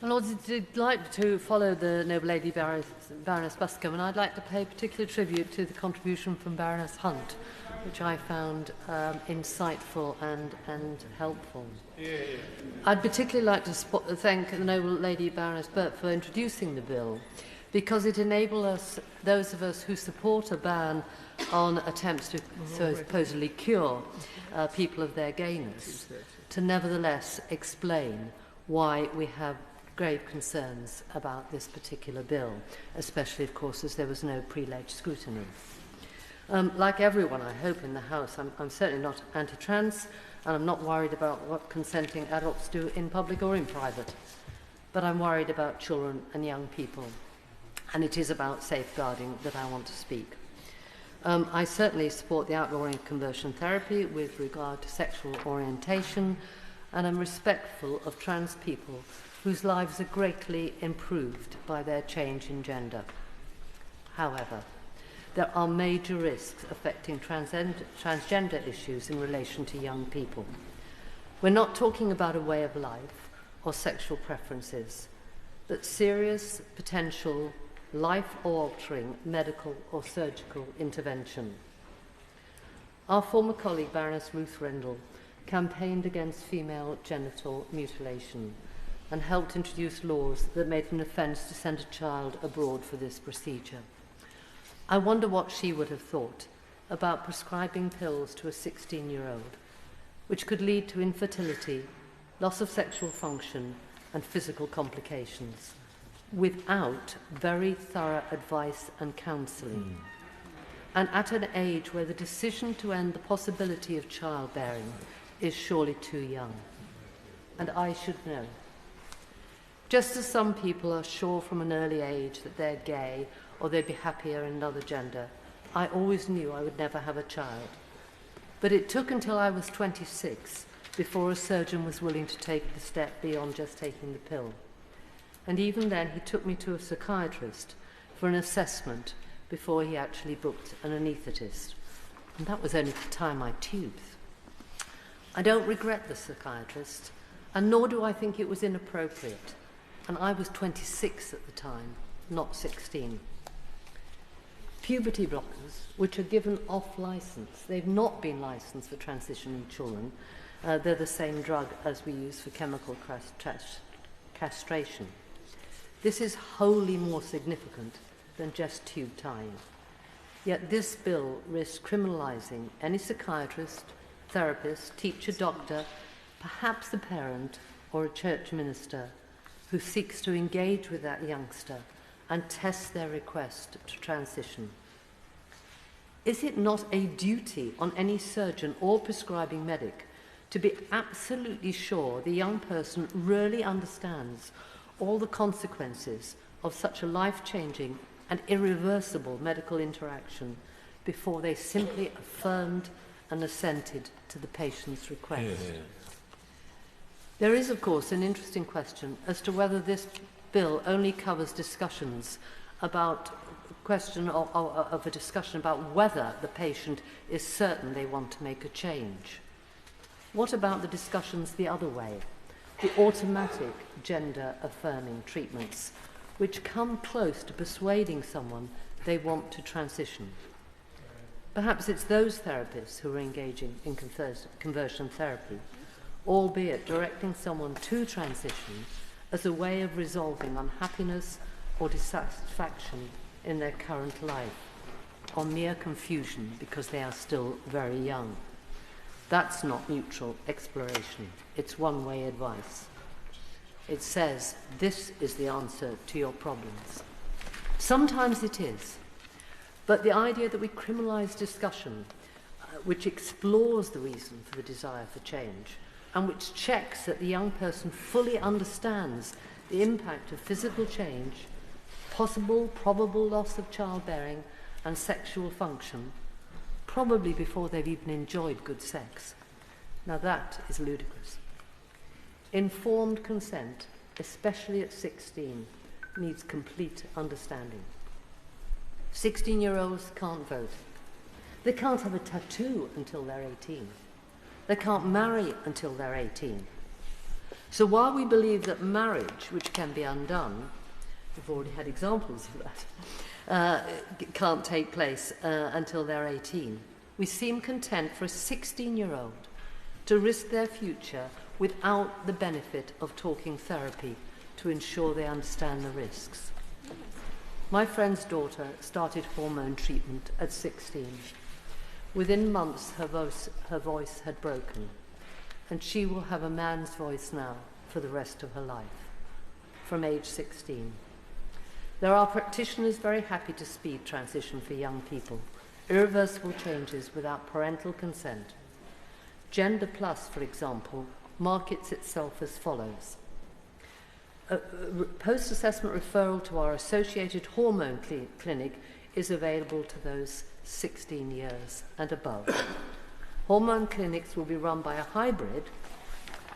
My Lords, I'd like to follow the noble lady Baroness Buscombe, and I'd like to pay particular tribute to the contribution from Baroness Hunt, which I found insightful and helpful. I'd particularly like to thank the noble lady Baroness Burt for introducing the bill, because it enables us, those of us who support a ban on attempts to supposedly cure people of their gayness, to nevertheless explain why we have grave concerns about this particular bill, especially, of course, as there was no pre-ledged scrutiny. Like everyone, I hope, in the House, I'm certainly not anti-trans, and I'm not worried about what consenting adults do in public or in private. But I'm worried about children and young people, and it is about safeguarding that I want to speak. I certainly support the outlawing of conversion therapy with regard to sexual orientation, and I'm respectful of trans people whose lives are greatly improved by their change in gender. However, there are major risks affecting transgender issues in relation to young people. We're not talking about a way of life or sexual preferences, but serious potential life-altering medical or surgical intervention. Our former colleague, Baroness Ruth Rendell, campaigned against female genital mutilation and helped introduce laws that made it an offence to send a child abroad for this procedure. I wonder what she would have thought about prescribing pills to a 16-year-old, which could lead to infertility, loss of sexual function, and physical complications, without very thorough advice and counselling, and at an age where the decision to end the possibility of childbearing is surely too young. And I should know. Just as some people are sure from an early age that they're gay or they'd be happier in another gender, I always knew I would never have a child. But it took until I was 26 before a surgeon was willing to take the step beyond just taking the pill. And even then, he took me to a psychiatrist for an assessment before he actually booked an anaesthetist. And that was only to tie my tubes. I don't regret the psychiatrist, and nor do I think it was inappropriate. And I was 26 at the time, not 16. Puberty blockers, which are given off license, they've not been licensed for transitioning children. They're the same drug as we use for chemical castration. This is wholly more significant than just tube tying. Yet this bill risks criminalising any psychiatrist, therapist, teacher, doctor, perhaps a parent or a church minister who seeks to engage with that youngster and test their request to transition. Is it not a duty on any surgeon or prescribing medic to be absolutely sure the young person really understands all the consequences of such a life-changing and irreversible medical interaction before they simply affirmed and assented to the patient's request? There is, of course, an interesting question as to whether this bill only covers discussions about a discussion about whether the patient is certain they want to make a change. What about the discussions the other way, the automatic gender-affirming treatments, which come close to persuading someone they want to transition? Perhaps it's those therapists who are engaging in conversion therapy, albeit directing someone to transition as a way of resolving unhappiness or dissatisfaction in their current life, or mere confusion because they are still very young. That's not neutral exploration. It's one-way advice. It says, this is the answer to your problems. Sometimes it is. But the idea that we criminalise discussion, which explores the reason for the desire for change, and which checks that the young person fully understands the impact of physical change, possible, probable loss of childbearing and sexual function, probably before they've even enjoyed good sex. Now that is ludicrous. Informed consent, especially at 16, needs complete understanding. 16-year-olds can't vote. They can't have a tattoo until they're 18. They can't marry until they're 18. So while we believe that marriage, which can be undone, we've already had examples of that, can't take place until they're 18, we seem content for a 16-year-old to risk their future without the benefit of talking therapy to ensure they understand the risks. My friend's daughter started hormone treatment at 16. Within months, her voice had broken, and she will have a man's voice now for the rest of her life, from age 16. There are practitioners very happy to speed transition for young people, irreversible changes without parental consent. Gender Plus, for example, markets itself as follows. A post-assessment referral to our associated hormone clinic is available to those 16 years and above. Hormone clinics will be run by a hybrid,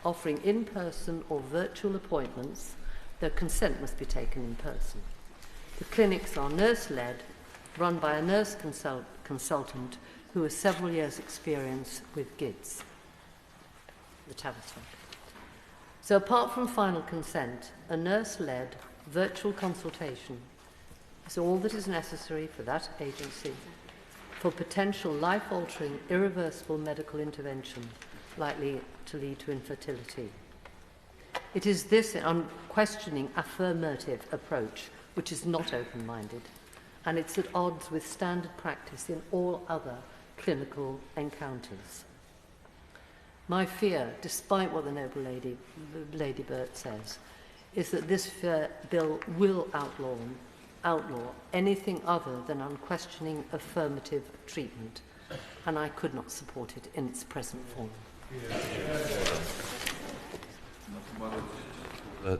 offering in-person or virtual appointments, though consent must be taken in person. The clinics are nurse-led, run by a nurse consultant who has several years' experience with GIDS, the Tavistock. So apart from final consent, a nurse-led virtual consultation is all that is necessary for that agency for potential life-altering, irreversible medical intervention likely to lead to infertility. It is this unquestioning affirmative approach which is not open-minded, and it's at odds with standard practice in all other clinical encounters. My fear, despite what the Noble Lady Burt says, is that this bill will outlaw anything other than unquestioning affirmative treatment, and I could not support it in its present form.